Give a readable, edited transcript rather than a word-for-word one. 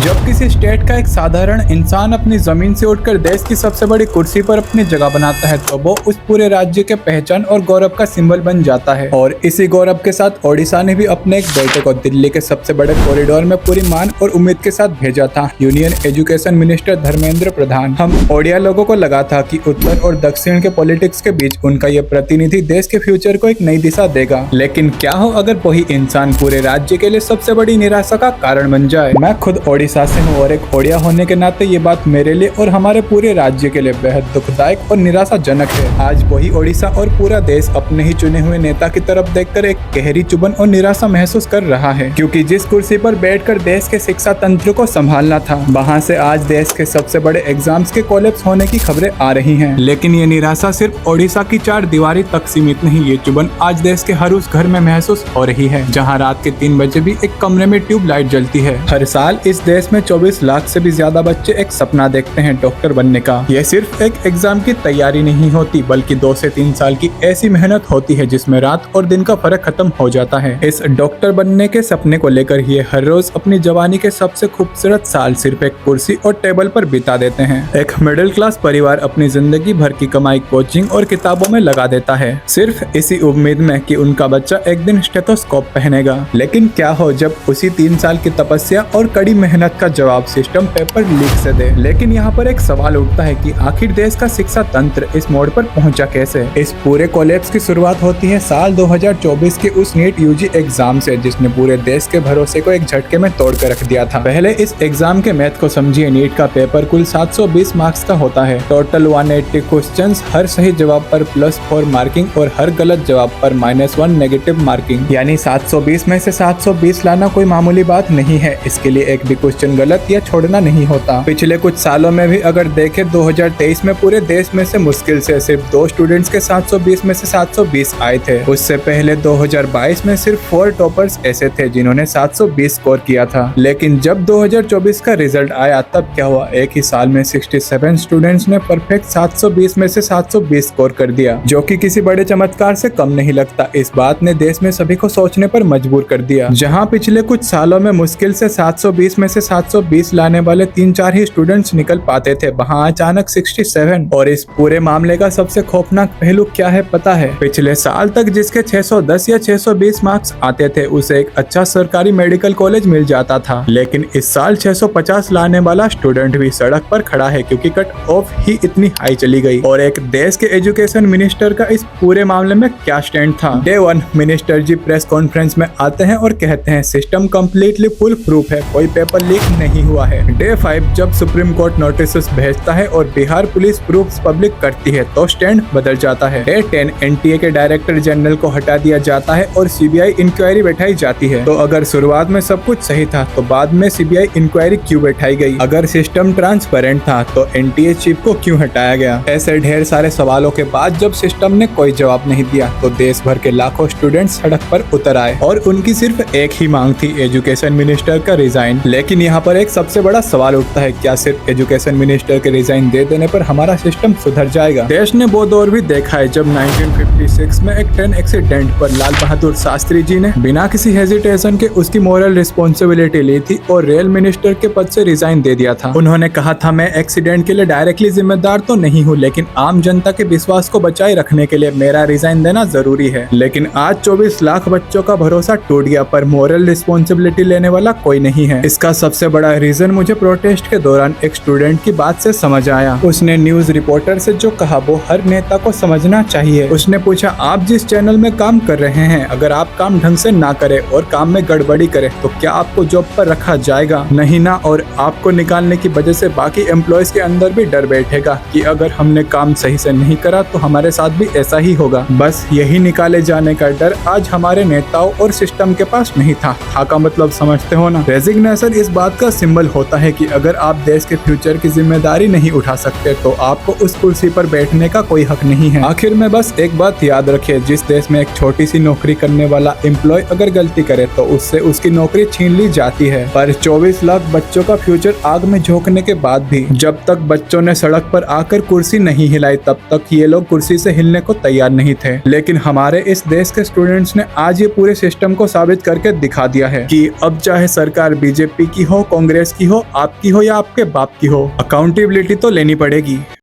जब किसी स्टेट का एक साधारण इंसान अपनी जमीन से उठकर देश की सबसे बड़ी कुर्सी पर अपनी जगह बनाता है तो वो उस पूरे राज्य के पहचान और गौरव का सिंबल बन जाता है। और इसी गौरव के साथ ओडिशा ने भी अपने एक बेटे को दिल्ली के सबसे बड़े कॉरिडोर में पूरी मान और उम्मीद के साथ भेजा था। Union education minister Dharmendra Pradhan. हम ओडिया लोगों को लगा था कि उत्तर और दक्षिण के पॉलिटिक्स के बीच उनका ये प्रतिनिधि देश के फ्यूचर को एक नई दिशा देगा, लेकिन क्या हो अगर वही इंसान पूरे राज्य के लिए सबसे बड़ी निराशा का कारण बन जाए। मैं खुद ओडिशा से हूँ और एक ओडिया होने के नाते ये बात मेरे लिए और हमारे पूरे राज्य के लिए बेहद दुखदायक और निराशाजनक है। आज वही ओडिशा और पूरा देश अपने ही चुने हुए नेता की तरफ देखकर एक गहरी चुभन और निराशा महसूस कर रहा है, क्योंकि जिस कुर्सी पर बैठकर देश के शिक्षा तंत्र को संभालना था वहाँ से आज देश के सबसे बड़े एग्जाम्स के कोलैप्स होने की खबरें आ रही हैं। लेकिन ये निराशा सिर्फ ओडिशा की 4 दीवारी तक सीमित नहीं, ये चुभन आज देश के हर उस घर में महसूस हो रही है जहाँ रात के 3 बजे भी एक कमरे में ट्यूबलाइट जलती है। हर साल इस देश में 24 लाख से भी ज्यादा बच्चे एक सपना देखते हैं डॉक्टर बनने का। यह सिर्फ एक एग्जाम की तैयारी नहीं होती बल्कि 2 से 3 साल की ऐसी मेहनत होती है जिसमें रात और दिन का फर्क खत्म हो जाता है। इस डॉक्टर बनने के सपने को लेकर ये हर रोज अपनी जवानी के सबसे खूबसूरत साल सिर्फ एक कुर्सी और टेबल पर बिता देते हैं। एक मिडिल क्लास परिवार अपनी जिंदगी भर की कमाई कोचिंग और किताबों में लगा देता है, सिर्फ इसी उम्मीद में कि उनका बच्चा एक दिन स्टेथोस्कोप पहनेगा। लेकिन क्या हो जब उसी 3 साल की तपस्या और कड़ी मेहनत का जवाब सिस्टम पेपर लीक से दे। लेकिन यहाँ पर एक सवाल उठता है कि आखिर देश का शिक्षा तंत्र इस मोड़ पर पहुंचा कैसे। इस पूरे कोलैप्स की शुरुआत होती है साल 2024 के उस नीट यूजी एग्जाम से, जिसने पूरे देश के भरोसे को एक झटके में तोड़ कर रख दिया था। पहले इस एग्जाम के मैथ को समझिए। नीट का पेपर कुल 720 मार्क्स का होता है। टोटल 180 क्वेश्चंस, हर सही जवाब पर +4 मार्किंग और हर गलत जवाब पर -1 नेगेटिव मार्किंग। यानी 720 में से 720 लाना कोई मामूली बात नहीं है। इसके लिए एक भी क्वेश्चन गलत या छोड़ना नहीं होता। पिछले कुछ सालों में भी अगर देखें 2023 में पूरे देश में से मुश्किल से सिर्फ 2 स्टूडेंट्स के 720 में से 720 आए थे। उससे पहले 2022 में सिर्फ 4 टॉपर्स ऐसे थे जिन्होंने 720 स्कोर किया था। लेकिन जब 2024 का रिजल्ट आया तब क्या हुआ, एक ही साल में 67 स्टूडेंट्स ने परफेक्ट 720 में से 720 स्कोर कर दिया, जो कि किसी बड़े चमत्कार से कम नहीं लगता। इस बात ने देश में सभी को सोचने पर मजबूर कर दिया। जहां पिछले कुछ सालों में मुश्किल से 720 में से 720 लाने वाले 3-4 ही स्टूडेंट्स निकल पाते थे, वहां अचानक 67। और इस पूरे मामले का सबसे खौफनाक पहलू क्या है पता है? पिछले साल तक जिसके 610 या 620 मार्क्स आते थे उसे एक अच्छा सरकारी मेडिकल कॉलेज मिल जाता था। लेकिन इस साल 650 लाने वाला स्टूडेंट भी सड़क पर खड़ा है क्योंकि कट ऑफ ही इतनी हाई चली गई। और एक देश के एजुकेशन मिनिस्टर का इस पूरे मामले में क्या स्टैंड था? डे 1 मिनिस्टर जी प्रेस कॉन्फ्रेंस में आते हैं और कहते हैं सिस्टम कम्प्लीटली फुल प्रूफ है, कोई पेपर लीक नहीं हुआ है। डे 5 जब सुप्रीम कोर्ट नोटिस भेजता है और बिहार पुलिस प्रूफ्स पब्लिक करती है तो स्टैंड बदल जाता है। डे 10 एनटीए के डायरेक्टर जनरल को हटा दिया जाता है और सीबीआई इंक्वायरी बैठाई जाती है। तो अगर शुरुआत में सब कुछ सही था तो बाद में सीबीआई इंक्वायरी क्यों बैठाई गई? अगर सिस्टम ट्रांसपेरेंट था तो एनटीए चीफ को क्यों हटाया गया? ऐसे ढेर सारे सवालों के बाद जब सिस्टम ने कोई जवाब नहीं दिया तो देश भर के लाखों स्टूडेंट्स सड़क पर उतर आए और उनकी सिर्फ एक ही मांग थी, एजुकेशन मिनिस्टर का रिजाइन। लेकिन यहाँ पर एक सबसे बड़ा सवाल उठता है, क्या सिर्फ एजुकेशन मिनिस्टर के रिजाइन दे देने पर हमारा सिस्टम सुधर जाएगा? देश ने वो दौर भी देखा है जब 1956 में एक ट्रेन एक्सीडेंट पर लाल बहादुर शास्त्री जी ने बिना किसी हेजिटेशन के उसकी मोरल रिस्पॉन्सिबिलिटी ली थी और रेल मिनिस्टर के पद से रिजाइन दे दिया था। उन्होंने कहा था मैं एक्सीडेंट के लिए डायरेक्टली जिम्मेदार तो नहीं हूँ, लेकिन आम जनता के विश्वास को बचाए रखने के लिए मेरा रिजाइन देना जरूरी है। लेकिन आज 24 लाख बच्चों का भरोसा टूट गया पर मोरल रिस्पॉन्सिबिलिटी लेने वाला कोई नहीं है। इसका सबसे बड़ा रीजन मुझे प्रोटेस्ट के दौरान एक स्टूडेंट की बात से समझ आया। उसने न्यूज रिपोर्टर से जो कहा वो हर नेता को समझना चाहिए। उसने पूछा आप जिस चैनल में काम कर रहे हैं अगर आप काम ढंग से ना करें और काम में गड़बड़ी करें तो क्या आपको जॉब पर रखा जाएगा? नहीं ना। और आपको निकालने की वजह से बाकी एम्प्लॉयज के अंदर भी डर बैठेगा कि अगर हमने काम सही से नहीं करा तो हमारे साथ भी ऐसा ही होगा। बस यही निकाले जाने का डर आज हमारे नेताओं और सिस्टम के पास नहीं था। हाँ का मतलब समझते हो ना? रेजिग्नेशन इस बात का सिंबल होता है कि अगर आप देश के फ्यूचर की जिम्मेदारी नहीं उठा सकते तो आपको उस कुर्सी पर बैठने का कोई हक नहीं है। आखिर में बस एक बात याद रखिए, जिस देश में एक छोटी सी नौकरी करने वाला एम्प्लॉय अगर गलती करे तो उससे उसकी नौकरी छीन ली जाती है। पर 24 लाख बच्चों का फ्यूचर आग में झोंकने के बाद भी जब तक बच्चों ने सड़क पर आकर कुर्सी नहीं हिलाई तब तक ये लोग कुर्सी से हिलने को तैयार नहीं थे। लेकिन हमारे इस देश के स्टूडेंट्स ने आज ये पूरे सिस्टम को साबित करके दिखा दिया है कि अब चाहे सरकार बीजेपी की हो, कांग्रेस की हो, आपकी हो या आपके बाप की हो, अकाउंटेबिलिटी तो लेनी पड़ेगी।